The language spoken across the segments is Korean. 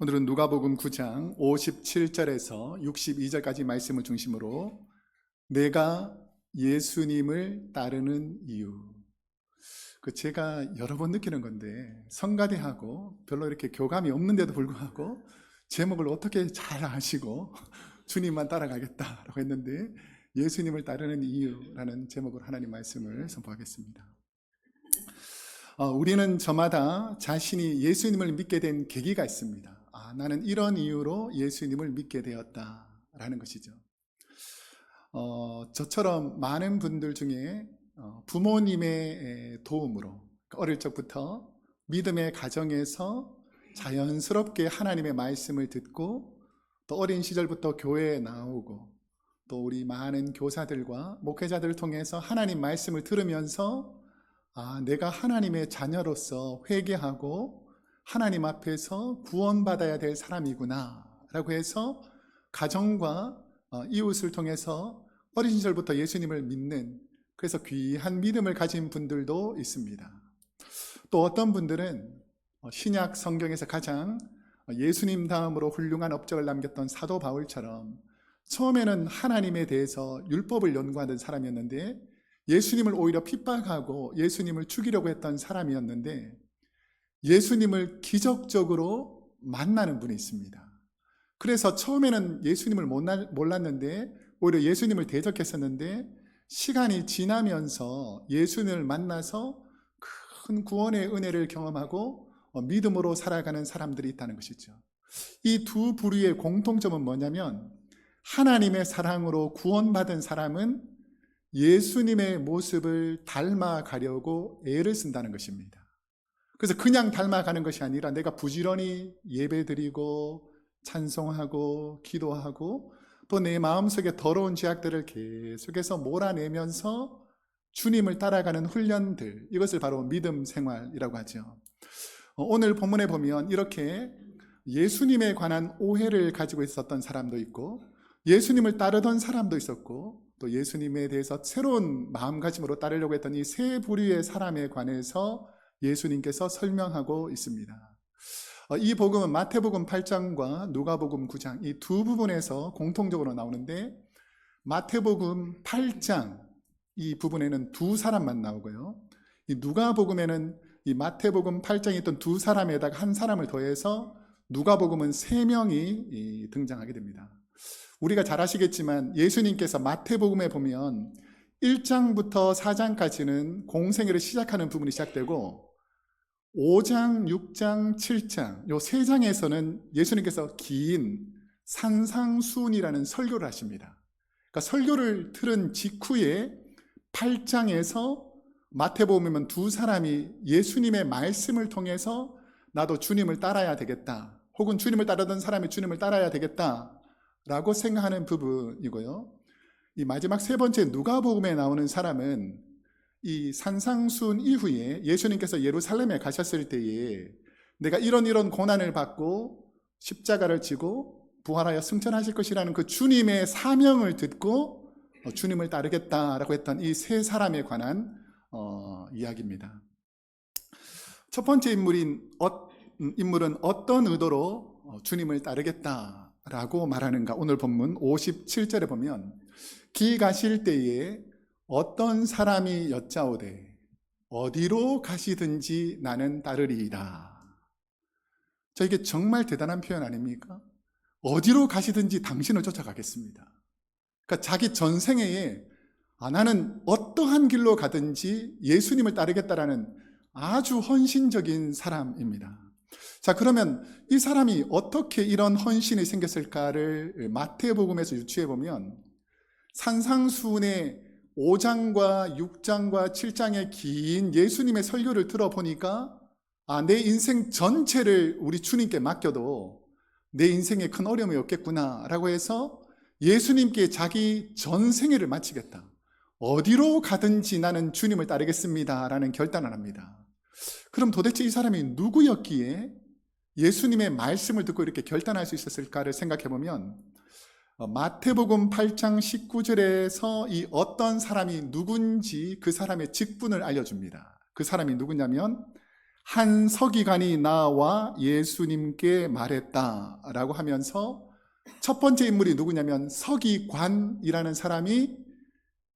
오늘은 누가복음 9장 57절에서 62절까지 말씀을 중심으로 내가 예수님을 따르는 이유, 제가 여러 번 느끼는 건데 성가대하고 별로 이렇게 교감이 없는데도 불구하고 제목을 어떻게 잘 아시고 주님만 따라가겠다라고 했는데 예수님을 따르는 이유라는 제목으로 하나님 말씀을 선포하겠습니다. 우리는 저마다 자신이 예수님을 믿게 된 계기가 있습니다. 나는 이런 이유로 예수님을 믿게 되었다라는 것이죠. 저처럼 많은 분들 중에 부모님의 도움으로 어릴 적부터 믿음의 가정에서 자연스럽게 하나님의 말씀을 듣고 또 어린 시절부터 교회에 나오고 또 우리 많은 교사들과 목회자들을 통해서 하나님 말씀을 들으면서 내가 하나님의 자녀로서 회개하고 하나님 앞에서 구원받아야 될 사람이구나 라고 해서 가정과 이웃을 통해서 어린 시절부터 예수님을 믿는, 그래서 귀한 믿음을 가진 분들도 있습니다. 또 어떤 분들은 신약 성경에서 가장 예수님 다음으로 훌륭한 업적을 남겼던 사도 바울처럼 처음에는 하나님에 대해서 율법을 연구하던 사람이었는데 예수님을 오히려 핍박하고 예수님을 죽이려고 했던 사람이었는데 예수님을 기적적으로 만나는 분이 있습니다. 그래서 처음에는 예수님을 몰랐는데 오히려 예수님을 대적했었는데 시간이 지나면서 예수님을 만나서 큰 구원의 은혜를 경험하고 믿음으로 살아가는 사람들이 있다는 것이죠. 이 두 부류의 공통점은 뭐냐면 하나님의 사랑으로 구원받은 사람은 예수님의 모습을 닮아가려고 애를 쓴다는 것입니다. 그래서 그냥 닮아가는 것이 아니라 내가 부지런히 예배드리고 찬송하고 기도하고 또 내 마음속에 더러운 죄악들을 계속해서 몰아내면서 주님을 따라가는 훈련들, 이것을 바로 믿음 생활이라고 하죠. 오늘 본문에 보면 이렇게 예수님에 관한 오해를 가지고 있었던 사람도 있고 예수님을 따르던 사람도 있었고 또 예수님에 대해서 새로운 마음가짐으로 따르려고 했던 이 세 부류의 사람에 관해서 예수님께서 설명하고 있습니다. 이 복음은 마태복음 8장과 누가복음 9장 이 두 부분에서 공통적으로 나오는데 마태복음 8장 이 부분에는 두 사람만 나오고요. 이 누가복음에는 이 마태복음 8장에 있던 두 사람에다가 한 사람을 더해서 누가복음은 세 명이 등장하게 됩니다. 우리가 잘 아시겠지만 예수님께서 마태복음에 보면 1장부터 4장까지는 공생애를 시작하는 부분이 시작되고 5장, 6장, 7장 이 세 장에서는 예수님께서 긴 산상수훈이라는 설교를 하십니다. 그러니까 설교를 들은 직후에 8장에서 마태복음에는 두 사람이 예수님의 말씀을 통해서 나도 주님을 따라야 되겠다, 혹은 주님을 따르던 사람이 주님을 따라야 되겠다 라고 생각하는 부분이고요. 이 마지막 세 번째 누가복음에 나오는 사람은 이 산상수훈 이후에 예수님께서 예루살렘에 가셨을 때에 내가 이런 고난을 받고 십자가를 지고 부활하여 승천하실 것이라는 그 주님의 사명을 듣고 주님을 따르겠다라고 했던 이 세 사람에 관한 이야기입니다. 첫 번째 인물은 어떤 의도로 주님을 따르겠다라고 말하는가? 오늘 본문 57절에 보면 길 가실 때에 어떤 사람이 여짜오되 어디로 가시든지 나는 따르리이다. 이게 정말 대단한 표현 아닙니까? 어디로 가시든지 당신을 쫓아가겠습니다. 그러니까 자기 전생애에 나는 어떠한 길로 가든지 예수님을 따르겠다라는 아주 헌신적인 사람입니다. 자, 그러면 이 사람이 어떻게 이런 헌신이 생겼을까를 마태복음에서 유추해 보면 산상수훈의 5장과 6장과 7장의 긴 예수님의 설교를 들어보니까 내 인생 전체를 우리 주님께 맡겨도 내 인생에 큰 어려움이 없겠구나 라고 해서 예수님께 자기 전생애를 마치겠다, 어디로 가든지 나는 주님을 따르겠습니다 라는 결단을 합니다. 그럼 도대체 이 사람이 누구였기에 예수님의 말씀을 듣고 이렇게 결단할 수 있었을까를 생각해 보면 마태복음 8장 19절에서 이 어떤 사람이 누군지 그 사람의 직분을 알려줍니다. 그 사람이 누구냐면 한 서기관이 나와 예수님께 말했다라고 하면서 첫 번째 인물이 누구냐면 서기관이라는 사람이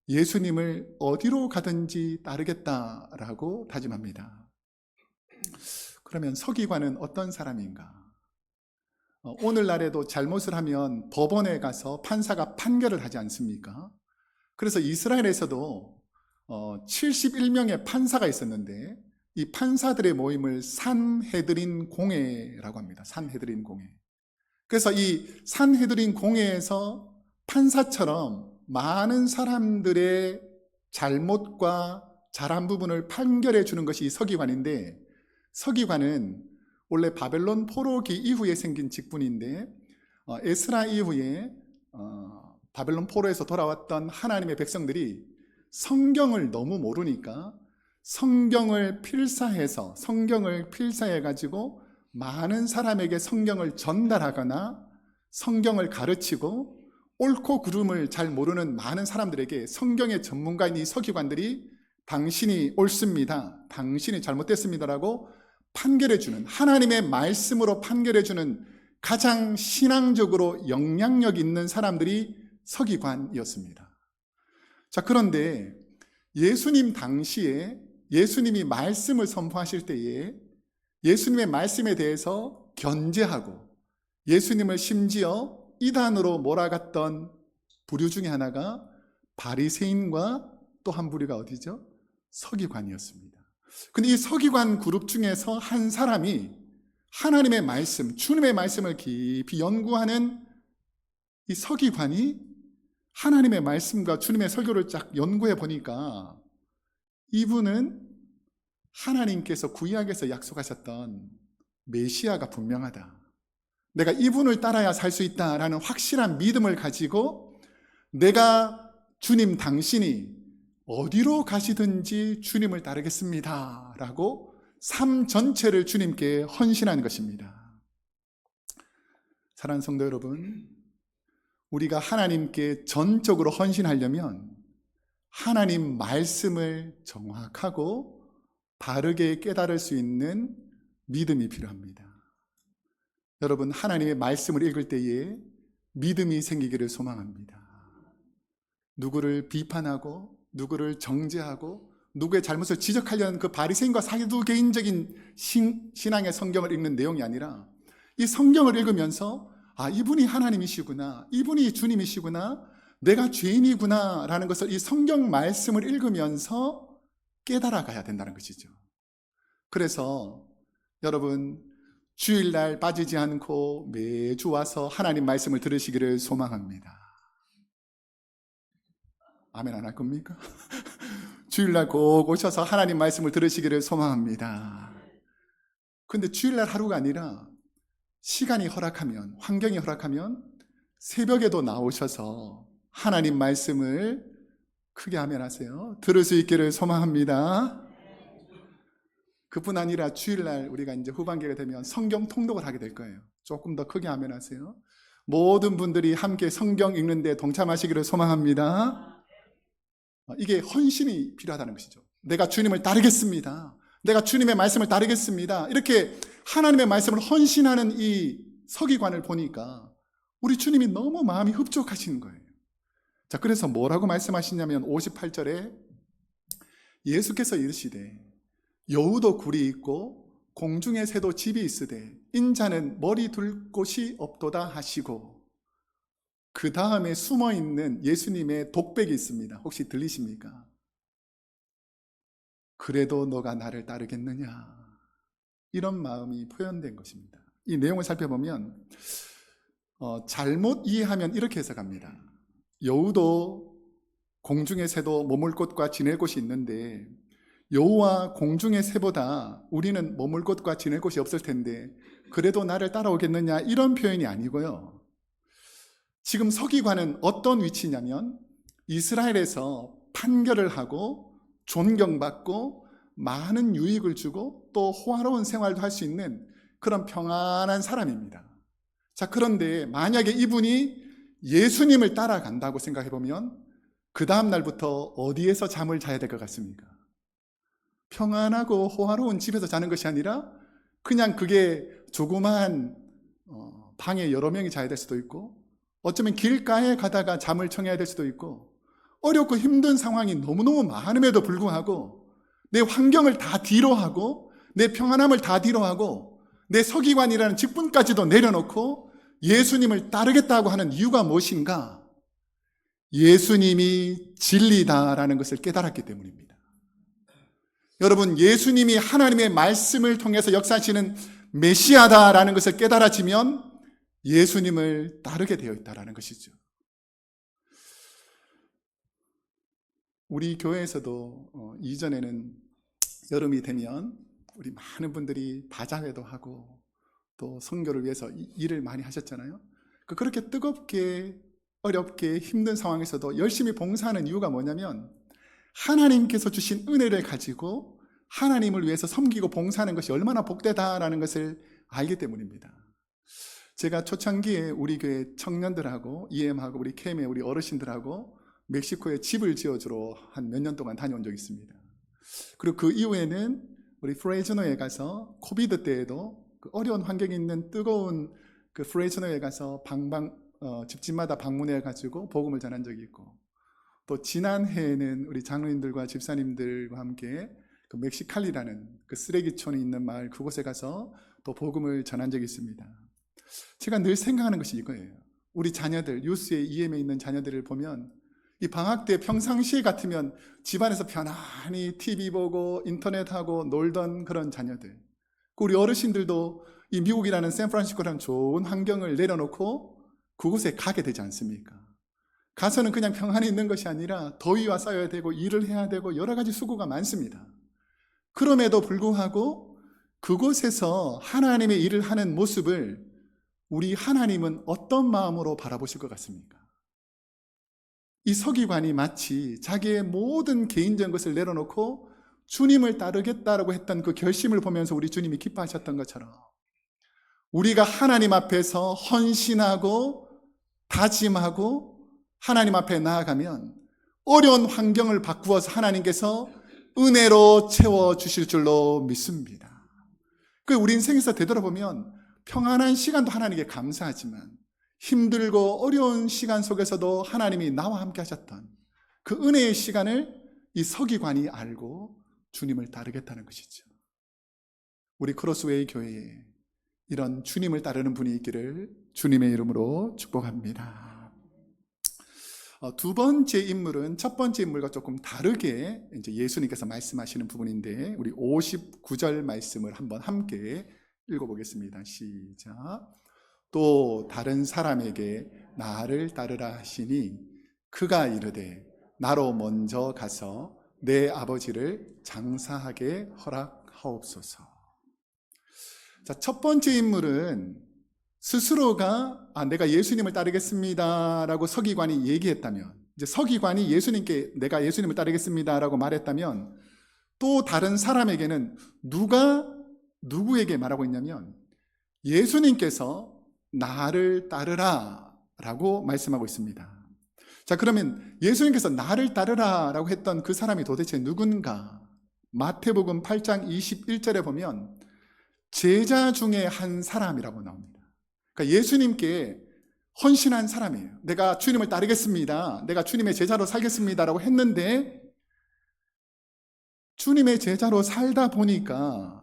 예수님을 어디로 가든지 따르겠다라고 다짐합니다. 그러면 서기관은 어떤 사람인가? 오늘날에도 잘못을 하면 법원에 가서 판사가 판결을 하지 않습니까? 그래서 이스라엘에서도 71명의 판사가 있었는데 이 판사들의 모임을 산헤드린 공회라고 합니다. 산헤드린 공회. 그래서 이 산헤드린 공회에서 판사처럼 많은 사람들의 잘못과 잘한 부분을 판결해 주는 것이 서기관인데, 서기관은 원래 바벨론 포로기 이후에 생긴 직분인데 에스라 이후에 바벨론 포로에서 돌아왔던 하나님의 백성들이 성경을 너무 모르니까 성경을 필사해 가지고 많은 사람에게 성경을 전달하거나 성경을 가르치고 옳고 그름을 잘 모르는 많은 사람들에게 성경의 전문가인 이 서기관들이 당신이 옳습니다, 당신이 잘못됐습니다라고 판결해주는, 하나님의 말씀으로 판결해주는 가장 신앙적으로 영향력 있는 사람들이 서기관이었습니다. 자, 그런데 예수님 당시에 예수님이 말씀을 선포하실 때에 예수님의 말씀에 대해서 견제하고 예수님을 심지어 이단으로 몰아갔던 부류 중에 하나가 바리새인과 또 한 부류가 어디죠? 서기관이었습니다. 근데 이 서기관 그룹 중에서 한 사람이 하나님의 말씀, 주님의 말씀을 깊이 연구하는 이 서기관이 하나님의 말씀과 주님의 설교를 쫙 연구해 보니까 이분은 하나님께서 구약에서 약속하셨던 메시아가 분명하다, 내가 이분을 따라야 살 수 있다라는 확실한 믿음을 가지고 내가 주님 당신이 어디로 가시든지 주님을 따르겠습니다 라고 삶 전체를 주님께 헌신한 것입니다. 사랑하는 성도 여러분, 우리가 하나님께 전적으로 헌신하려면 하나님 말씀을 정확하고 바르게 깨달을 수 있는 믿음이 필요합니다. 여러분, 하나님의 말씀을 읽을 때에 믿음이 생기기를 소망합니다. 누구를 비판하고 누구를 정죄하고 누구의 잘못을 지적하려는 그 바리새인과 사두개인적인 신앙의 성경을 읽는 내용이 아니라 이 성경을 읽으면서 아, 이분이 하나님이시구나, 이분이 주님이시구나, 내가 죄인이구나 라는 것을 이 성경 말씀을 읽으면서 깨달아가야 된다는 것이죠. 그래서 여러분, 주일날 빠지지 않고 매주 와서 하나님 말씀을 들으시기를 소망합니다. 아멘 안 할 겁니까? 주일날 꼭 오셔서 하나님 말씀을 들으시기를 소망합니다. 근데 주일날 하루가 아니라 시간이 허락하면, 환경이 허락하면 새벽에도 나오셔서 하나님 말씀을 크게 아멘 하세요. 들을 수 있기를 소망합니다. 그뿐 아니라 주일날 우리가 이제 후반기가 되면 성경 통독을 하게 될 거예요. 조금 더 크게 아멘 하세요. 모든 분들이 함께 성경 읽는데 동참하시기를 소망합니다. 이게 헌신이 필요하다는 것이죠. 내가 주님을 따르겠습니다, 내가 주님의 말씀을 따르겠습니다, 이렇게 하나님의 말씀을 헌신하는 이 서기관을 보니까 우리 주님이 너무 마음이 흡족하시는 거예요. 자, 그래서 뭐라고 말씀하시냐면 58절에 예수께서 이르시되 여우도 굴이 있고 공중의 새도 집이 있으되 인자는 머리 둘 곳이 없도다 하시고, 그 다음에 숨어있는 예수님의 독백이 있습니다. 혹시 들리십니까? 그래도 너가 나를 따르겠느냐, 이런 마음이 표현된 것입니다. 이 내용을 살펴보면 잘못 이해하면 이렇게 해석합니다. 여우도 공중의 새도 머물 곳과 지낼 곳이 있는데 여우와 공중의 새보다 우리는 머물 곳과 지낼 곳이 없을 텐데 그래도 나를 따라오겠느냐, 이런 표현이 아니고요. 지금 서기관은 어떤 위치냐면 이스라엘에서 판결을 하고 존경받고 많은 유익을 주고 또 호화로운 생활도 할 수 있는 그런 평안한 사람입니다. 자, 그런데 만약에 이분이 예수님을 따라간다고 생각해 보면 그 다음 날부터 어디에서 잠을 자야 될 것 같습니까? 평안하고 호화로운 집에서 자는 것이 아니라 그냥 그게 조그만 방에 여러 명이 자야 될 수도 있고, 어쩌면 길가에 가다가 잠을 청해야 될 수도 있고, 어렵고 힘든 상황이 너무너무 많음에도 불구하고 내 환경을 다 뒤로 하고 내 평안함을 다 뒤로 하고 내 서기관이라는 직분까지도 내려놓고 예수님을 따르겠다고 하는 이유가 무엇인가? 예수님이 진리다라는 것을 깨달았기 때문입니다. 여러분, 예수님이 하나님의 말씀을 통해서 역사하시는 메시아다라는 것을 깨달아지면 예수님을 따르게 되어 있다라는 것이죠. 우리 교회에서도 이전에는 여름이 되면 우리 많은 분들이 바자회도 하고 또 선교를 위해서 일을 많이 하셨잖아요. 그렇게 뜨겁게 어렵게 힘든 상황에서도 열심히 봉사하는 이유가 뭐냐면 하나님께서 주신 은혜를 가지고 하나님을 위해서 섬기고 봉사하는 것이 얼마나 복되다라는 것을 알기 때문입니다. 제가 초창기에 우리 교회 청년들하고 EM하고 우리 캠의 우리 어르신들하고 멕시코에 집을 지어주러 한 몇 년 동안 다녀온 적이 있습니다. 그리고 그 이후에는 우리 프레즈노에 가서 코비드 때에도 그 어려운 환경에 있는 뜨거운 그 프레즈노에 가서 집집마다 방문해 가지고 복음을 전한 적이 있고, 또 지난해에는 우리 장로님들과 집사님들과 함께 그 멕시칼리라는 그 쓰레기촌이 있는 마을 그곳에 가서 또 복음을 전한 적이 있습니다. 제가 늘 생각하는 것이 이거예요. 우리 자녀들, 유스에 EM에 있는 자녀들을 보면 이 방학 때 평상시에 같으면 집안에서 편안히 TV 보고 인터넷하고 놀던 그런 자녀들, 우리 어르신들도 이 미국이라는 샌프란시스코라는 좋은 환경을 내려놓고 그곳에 가게 되지 않습니까? 가서는 그냥 평안히 있는 것이 아니라 더위와 싸워야 되고 일을 해야 되고 여러 가지 수고가 많습니다. 그럼에도 불구하고 그곳에서 하나님의 일을 하는 모습을 우리 하나님은 어떤 마음으로 바라보실 것 같습니까? 이 서기관이 마치 자기의 모든 개인적인 것을 내려놓고 주님을 따르겠다라고 했던 그 결심을 보면서 우리 주님이 기뻐하셨던 것처럼 우리가 하나님 앞에서 헌신하고 다짐하고 하나님 앞에 나아가면 어려운 환경을 바꾸어서 하나님께서 은혜로 채워주실 줄로 믿습니다. 우리 인생에서 되돌아보면 평안한 시간도 하나님께 감사하지만 힘들고 어려운 시간 속에서도 하나님이 나와 함께 하셨던 그 은혜의 시간을 이 서기관이 알고 주님을 따르겠다는 것이죠. 우리 크로스웨이 교회에 이런 주님을 따르는 분이 있기를 주님의 이름으로 축복합니다. 두 번째 인물은 첫 번째 인물과 조금 다르게 이제 예수님께서 말씀하시는 부분인데, 우리 59절 말씀을 한번 함께 읽어보겠습니다. 시작. 또 다른 사람에게 나를 따르라 하시니 그가 이르되 나로 먼저 가서 내 아버지를 장사하게 허락하옵소서. 자, 첫 번째 인물은 스스로가 내가 예수님을 따르겠습니다 라고 서기관이 얘기했다면, 이제 서기관이 예수님께 내가 예수님을 따르겠습니다 라고 말했다면, 또 다른 사람에게는 누구에게 말하고 있냐면 예수님께서 나를 따르라 라고 말씀하고 있습니다. 자, 그러면 예수님께서 나를 따르라 라고 했던 그 사람이 도대체 누군가? 마태복음 8장 21절에 보면 제자 중에 한 사람이라고 나옵니다. 그러니까 예수님께 헌신한 사람이에요. 내가 주님을 따르겠습니다, 내가 주님의 제자로 살겠습니다 라고 했는데, 주님의 제자로 살다 보니까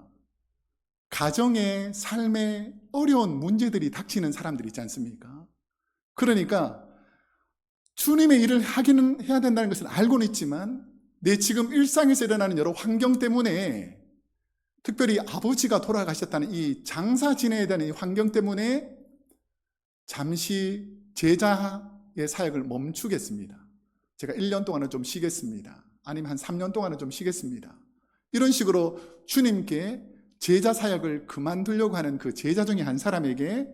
가정의 삶에 어려운 문제들이 닥치는 사람들이 있지 않습니까? 그러니까 주님의 일을 하기는 해야 된다는 것을 알고는 있지만 내 지금 일상에서 일어나는 여러 환경 때문에, 특별히 아버지가 돌아가셨다는 이 장사 지내야 되는 이 환경 때문에 잠시 제자의 사역을 멈추겠습니다. 제가 1년 동안은 좀 쉬겠습니다. 아니면 한 3년 동안은 좀 쉬겠습니다. 이런 식으로 주님께 제자 사역을 그만두려고 하는 그 제자 중에 한 사람에게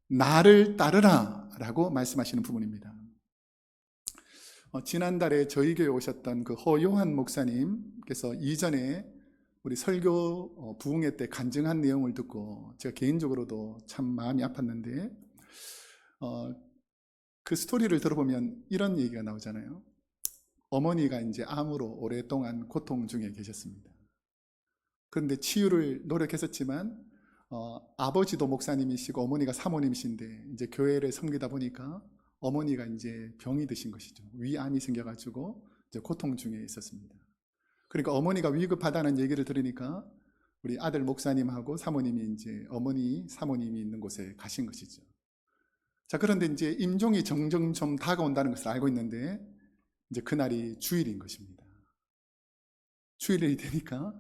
나를 따르라 라고 말씀하시는 부분입니다. 지난달에 저희 교회에 오셨던 그 허요한 목사님께서 이전에 우리 설교 부흥회 때 간증한 내용을 듣고 제가 개인적으로도 참 마음이 아팠는데, 그 스토리를 들어보면 이런 얘기가 나오잖아요. 어머니가 이제 암으로 오랫동안 고통 중에 계셨습니다. 그런데 치유를 노력했었지만 아버지도 목사님이시고 어머니가 사모님이신데 이제 교회를 섬기다 보니까 어머니가 이제 병이 드신 것이죠. 위암이 생겨가지고 이제 고통 중에 있었습니다. 그러니까 어머니가 위급하다는 얘기를 들으니까 우리 아들 목사님하고 사모님이 이제 어머니 사모님이 있는 곳에 가신 것이죠. 자, 그런데 이제 임종이 점점 좀 다가온다는 것을 알고 있는데 이제 그날이 주일인 것입니다. 주일이 되니까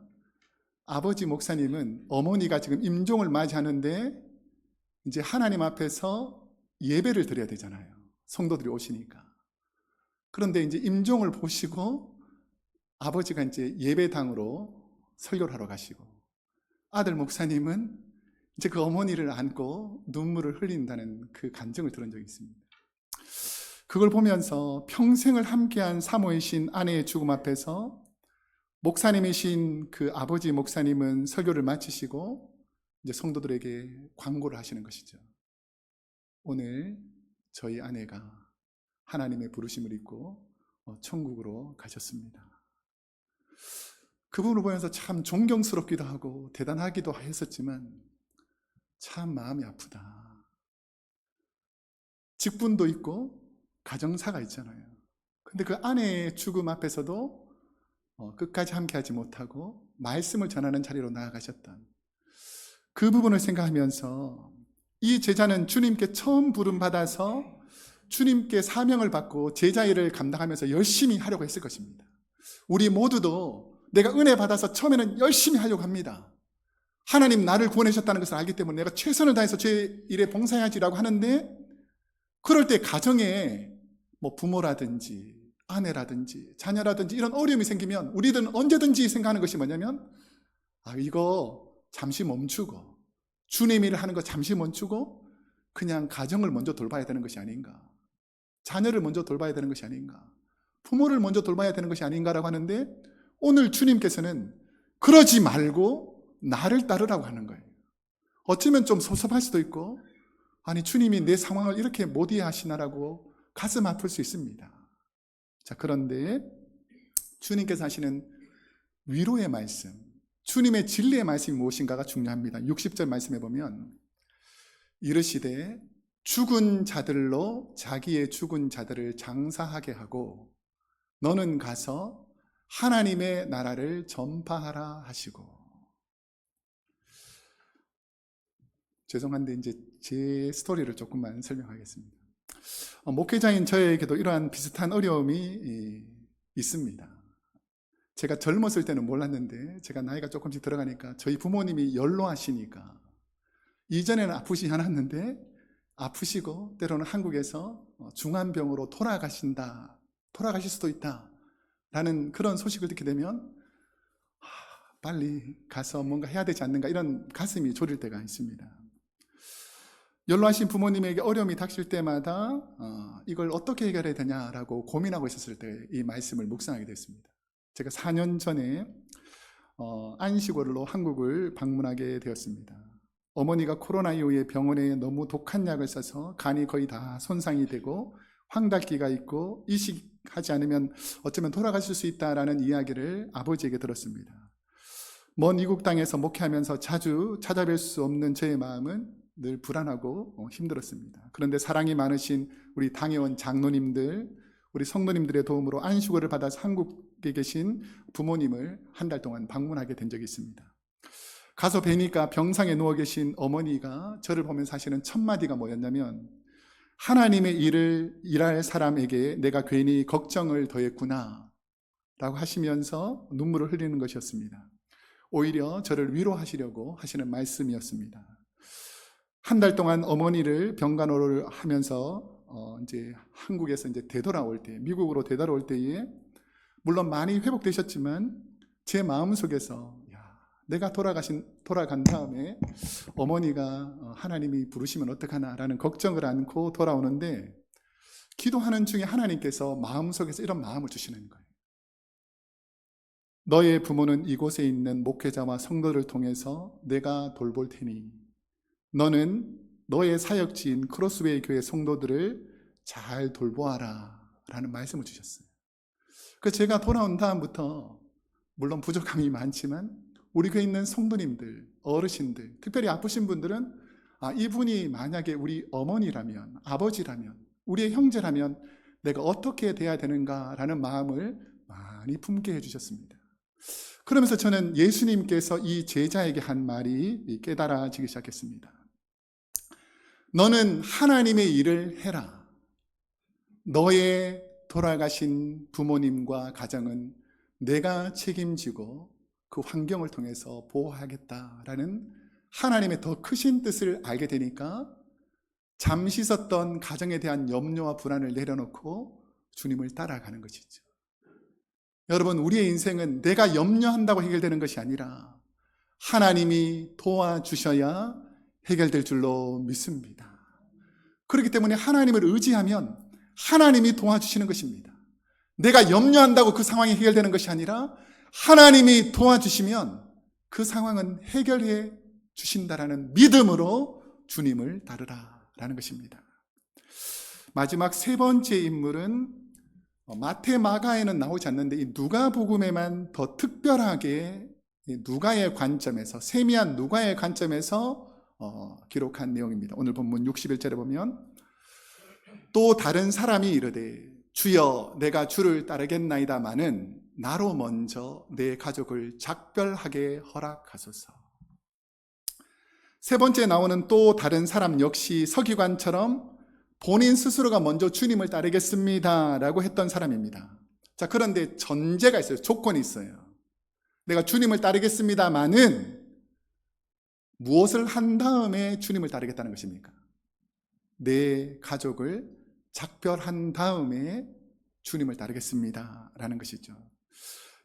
아버지 목사님은 어머니가 지금 임종을 맞이하는데 이제 하나님 앞에서 예배를 드려야 되잖아요. 성도들이 오시니까. 그런데 이제 임종을 보시고 아버지가 이제 예배당으로 설교를 하러 가시고 아들 목사님은 이제 그 어머니를 안고 눈물을 흘린다는 그 간증을 들은 적이 있습니다. 그걸 보면서 평생을 함께한 사모이신 아내의 죽음 앞에서 목사님이신 그 아버지 목사님은 설교를 마치시고 이제 성도들에게 광고를 하시는 것이죠. 오늘 저희 아내가 하나님의 부르심을 입고 천국으로 가셨습니다. 그분을 보면서 참 존경스럽기도 하고 대단하기도 했었지만 참 마음이 아프다. 직분도 있고 가정사가 있잖아요. 근데 그 아내의 죽음 앞에서도 끝까지 함께하지 못하고 말씀을 전하는 자리로 나아가셨던 그 부분을 생각하면서 이 제자는 주님께 처음 부름받아서 주님께 사명을 받고 제자 일을 감당하면서 열심히 하려고 했을 것입니다. 우리 모두도 내가 은혜 받아서 처음에는 열심히 하려고 합니다. 하나님 나를 구원하셨다는 것을 알기 때문에 내가 최선을 다해서 제 일에 봉사해야지라고 하는데 그럴 때 가정에 뭐 부모라든지 아내라든지 자녀라든지 이런 어려움이 생기면 우리들은 언제든지 생각하는 것이 뭐냐면 이거 잠시 멈추고 주님 일을 하는 거 잠시 멈추고 그냥 가정을 먼저 돌봐야 되는 것이 아닌가, 자녀를 먼저 돌봐야 되는 것이 아닌가, 부모를 먼저 돌봐야 되는 것이 아닌가라고 하는데 오늘 주님께서는 그러지 말고 나를 따르라고 하는 거예요. 어쩌면 좀 섭섭할 수도 있고 아니 주님이 내 상황을 이렇게 못 이해하시나라고 가슴 아플 수 있습니다. 자, 그런데 주님께서 하시는 위로의 말씀, 주님의 진리의 말씀이 무엇인가가 중요합니다. 60절 말씀에 보면 이르시되 죽은 자들로 자기의 죽은 자들을 장사하게 하고 너는 가서 하나님의 나라를 전파하라 하시고. 죄송한데 이제 제 스토리를 조금만 설명하겠습니다. 목회자인 저에게도 이러한 비슷한 어려움이 있습니다. 제가 젊었을 때는 몰랐는데 제가 나이가 조금씩 들어가니까 저희 부모님이 연로하시니까 이전에는 아프시지 않았는데 아프시고 때로는 한국에서 중환병으로 돌아가실 수도 있다 라는 그런 소식을 듣게 되면 빨리 가서 뭔가 해야 되지 않는가 이런 가슴이 졸일 때가 있습니다. 연로하신 부모님에게 어려움이 닥칠 때마다 이걸 어떻게 해결해야 되냐라고 고민하고 있었을 때 이 말씀을 묵상하게 됐습니다. 제가 4년 전에 안식월로 한국을 방문하게 되었습니다. 어머니가 코로나 이후에 병원에 너무 독한 약을 써서 간이 거의 다 손상이 되고 황달기가 있고 이식하지 않으면 어쩌면 돌아가실 수 있다라는 이야기를 아버지에게 들었습니다. 먼 이국 땅에서 목회하면서 자주 찾아뵐 수 없는 저의 마음은 늘 불안하고 힘들었습니다. 그런데 사랑이 많으신 우리 당회원 장로님들, 우리 성도님들의 도움으로 안식월을 받아서 한국에 계신 부모님을 한 달 동안 방문하게 된 적이 있습니다. 가서 뵈니까 병상에 누워 계신 어머니가 저를 보면서 하시는 첫 마디가 뭐였냐면 하나님의 일을 일할 사람에게 내가 괜히 걱정을 더했구나 라고 하시면서 눈물을 흘리는 것이었습니다. 오히려 저를 위로하시려고 하시는 말씀이었습니다. 한 달 동안 어머니를 병간호를 하면서 이제 한국에서 이제 되돌아올 때, 미국으로 되돌아올 때에 물론 많이 회복되셨지만 제 마음속에서 내가 돌아간 다음에 어머니가 하나님이 부르시면 어떡하나라는 걱정을 안고 돌아오는데 기도하는 중에 하나님께서 마음속에서 이런 마음을 주시는 거예요. 너의 부모는 이곳에 있는 목회자와 성도를 통해서 내가 돌볼 테니 너는 너의 사역지인 크로스웨이 교회 성도들을 잘 돌보아라 라는 말씀을 주셨어요. 그래서 제가 돌아온 다음부터 물론 부족함이 많지만 우리 교회에 있는 성도님들, 어르신들, 특별히 아프신 분들은 이분이 만약에 우리 어머니라면, 아버지라면, 우리의 형제라면 내가 어떻게 돼야 되는가라는 마음을 많이 품게 해주셨습니다. 그러면서 저는 예수님께서 이 제자에게 한 말이 깨달아지기 시작했습니다. 너는 하나님의 일을 해라. 너의 돌아가신 부모님과 가정은 내가 책임지고 그 환경을 통해서 보호하겠다라는 하나님의 더 크신 뜻을 알게 되니까 잠시 있었던 가정에 대한 염려와 불안을 내려놓고 주님을 따라가는 것이죠. 여러분, 우리의 인생은 내가 염려한다고 해결되는 것이 아니라 하나님이 도와주셔야 해결될 줄로 믿습니다. 그렇기 때문에 하나님을 의지하면 하나님이 도와주시는 것입니다. 내가 염려한다고 그 상황이 해결되는 것이 아니라 하나님이 도와주시면 그 상황은 해결해 주신다라는 믿음으로 주님을 따르라라는 것입니다. 마지막 세 번째 인물은 마태, 마가에는 나오지 않는데 이 누가복음에만 더 특별하게 누가의 관점에서, 세미한 누가의 관점에서 기록한 내용입니다. 오늘 본문 61절에 보면 또 다른 사람이 이르되 주여 내가 주를 따르겠나이다마는 나로 먼저 내 가족을 작별하게 허락하소서. 세 번째 나오는 또 다른 사람 역시 서기관처럼 본인 스스로가 먼저 주님을 따르겠습니다 라고 했던 사람입니다. 자, 그런데 전제가 있어요. 조건이 있어요. 내가 주님을 따르겠습니다마는 무엇을 한 다음에 주님을 따르겠다는 것입니까? 내 가족을 작별한 다음에 주님을 따르겠습니다 라는 것이죠.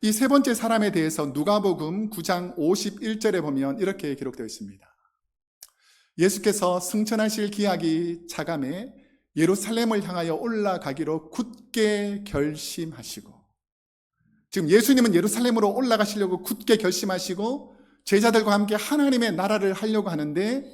이 세 번째 사람에 대해서 누가복음 9장 51절에 보면 이렇게 기록되어 있습니다. 예수께서 승천하실 기약이 차감해 예루살렘을 향하여 올라가기로 굳게 결심하시고, 지금 예수님은 예루살렘으로 올라가시려고 굳게 결심하시고 제자들과 함께 하나님의 나라를 하려고 하는데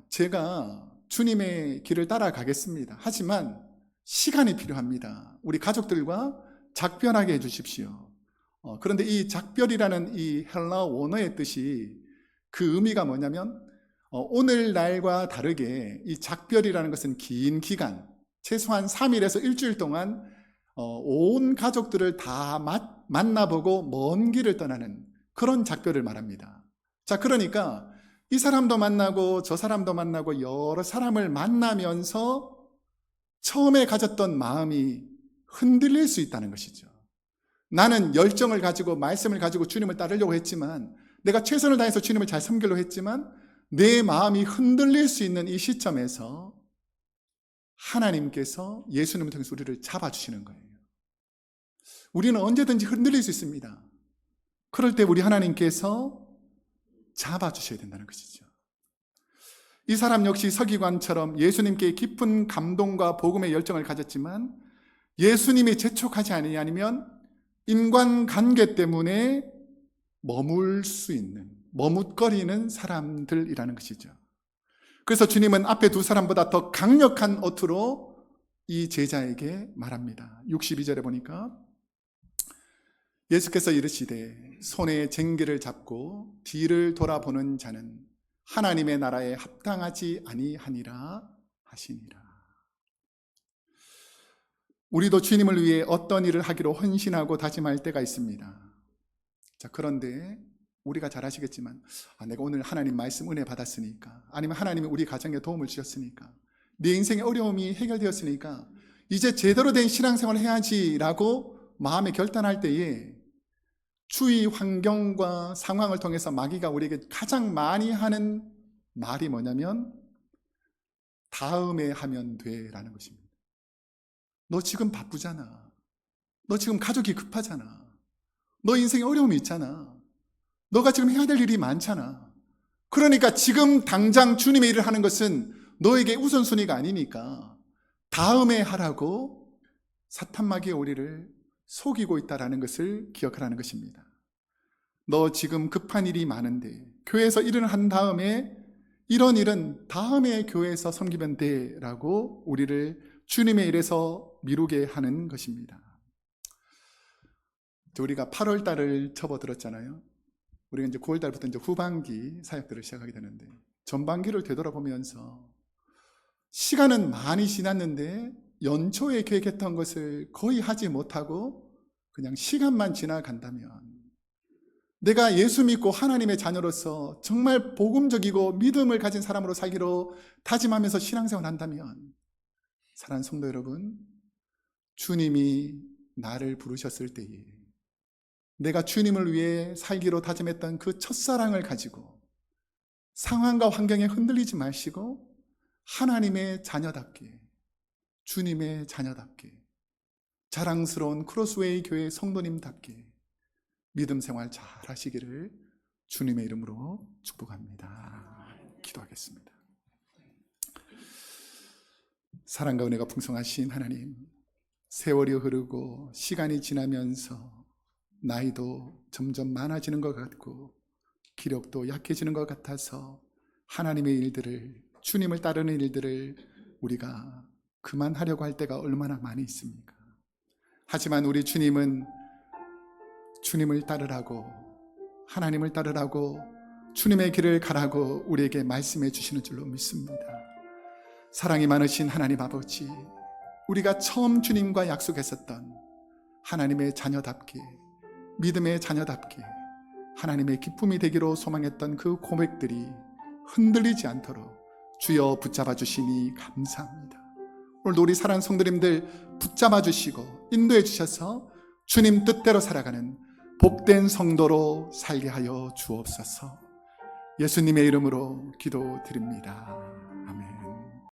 제가 주님의 길을 따라가겠습니다. 하지만 시간이 필요합니다. 우리 가족들과 작별하게 해주십시오. 그런데 이 작별이라는 이 헬라 원어의 뜻이 그 의미가 뭐냐면 오늘날과 다르게 이 작별이라는 것은 긴 기간, 최소한 3일에서 일주일 동안 온 가족들을 다 만나보고 먼 길을 떠나는 그런 작별을 말합니다. 자, 그러니까 이 사람도 만나고 저 사람도 만나고 여러 사람을 만나면서 처음에 가졌던 마음이 흔들릴 수 있다는 것이죠. 나는 열정을 가지고 말씀을 가지고 주님을 따르려고 했지만, 내가 최선을 다해서 주님을 잘 섬기려고 했지만 내 마음이 흔들릴 수 있는 이 시점에서 하나님께서 예수님을 통해서 우리를 잡아주시는 거예요. 우리는 언제든지 흔들릴 수 있습니다. 그럴 때 우리 하나님께서 잡아주셔야 된다는 것이죠. 이 사람 역시 서기관처럼 예수님께 깊은 감동과 복음의 열정을 가졌지만 예수님이 재촉하지 아니면 인간관계 때문에 머물 수 있는, 머뭇거리는 사람들이라는 것이죠. 그래서 주님은 앞에 두 사람보다 더 강력한 어투로 이 제자에게 말합니다. 62절에 보니까 예수께서 이르시되 손에 쟁기를 잡고 뒤를 돌아보는 자는 하나님의 나라에 합당하지 아니하니라 하시니라. 우리도 주님을 위해 어떤 일을 하기로 헌신하고 다짐할 때가 있습니다. 자, 그런데 우리가 잘 아시겠지만 내가 오늘 하나님 말씀 은혜 받았으니까, 아니면 하나님이 우리 가정에 도움을 주셨으니까, 내 인생의 어려움이 해결되었으니까 이제 제대로 된 신앙생활을 해야지라고 마음에 결단할 때에 주위 환경과 상황을 통해서 마귀가 우리에게 가장 많이 하는 말이 뭐냐면 다음에 하면 돼라는 것입니다. 너 지금 바쁘잖아. 너 지금 가족이 급하잖아. 너 인생에 어려움이 있잖아. 너가 지금 해야 될 일이 많잖아. 그러니까 지금 당장 주님의 일을 하는 것은 너에게 우선순위가 아니니까 다음에 하라고 사탄 마귀의 우리를 속이고 있다는 것을 기억하라는 것입니다. 너 지금 급한 일이 많은데 교회에서 일을 한 다음에 이런 일은 다음에 교회에서 섬기면 돼 라고 우리를 주님의 일에서 미루게 하는 것입니다. 우리가 8월 달을 접어들었잖아요. 우리가 이제 9월 달부터 이제 후반기 사역들을 시작하게 되는데, 전반기를 되돌아보면서 시간은 많이 지났는데 연초에 계획했던 것을 거의 하지 못하고 그냥 시간만 지나간다면, 내가 예수 믿고 하나님의 자녀로서 정말 복음적이고 믿음을 가진 사람으로 살기로 다짐하면서 신앙생활을 한다면, 사랑하는 성도 여러분, 주님이 나를 부르셨을 때에 내가 주님을 위해 살기로 다짐했던 그 첫사랑을 가지고 상황과 환경에 흔들리지 마시고 하나님의 자녀답게, 주님의 자녀답게, 자랑스러운 크로스웨이 교회 성도님답게 믿음 생활 잘 하시기를 주님의 이름으로 축복합니다. 기도하겠습니다. 사랑과 은혜가 풍성하신 하나님, 세월이 흐르고 시간이 지나면서 나이도 점점 많아지는 것 같고 기력도 약해지는 것 같아서 하나님의 일들을, 주님을 따르는 일들을 우리가 그만하려고 할 때가 얼마나 많이 있습니까? 하지만 우리 주님은 주님을 따르라고, 하나님을 따르라고, 주님의 길을 가라고 우리에게 말씀해 주시는 줄로 믿습니다. 사랑이 많으신 하나님 아버지, 우리가 처음 주님과 약속했었던 하나님의 자녀답게, 믿음의 자녀답게 하나님의 기쁨이 되기로 소망했던 그 고백들이 흔들리지 않도록 주여 붙잡아 주시니 감사합니다. 오늘도 우리 사랑하는 성도님들 붙잡아 주시고 인도해 주셔서 주님 뜻대로 살아가는 복된 성도로 살게 하여 주옵소서. 예수님의 이름으로 기도드립니다. 아멘.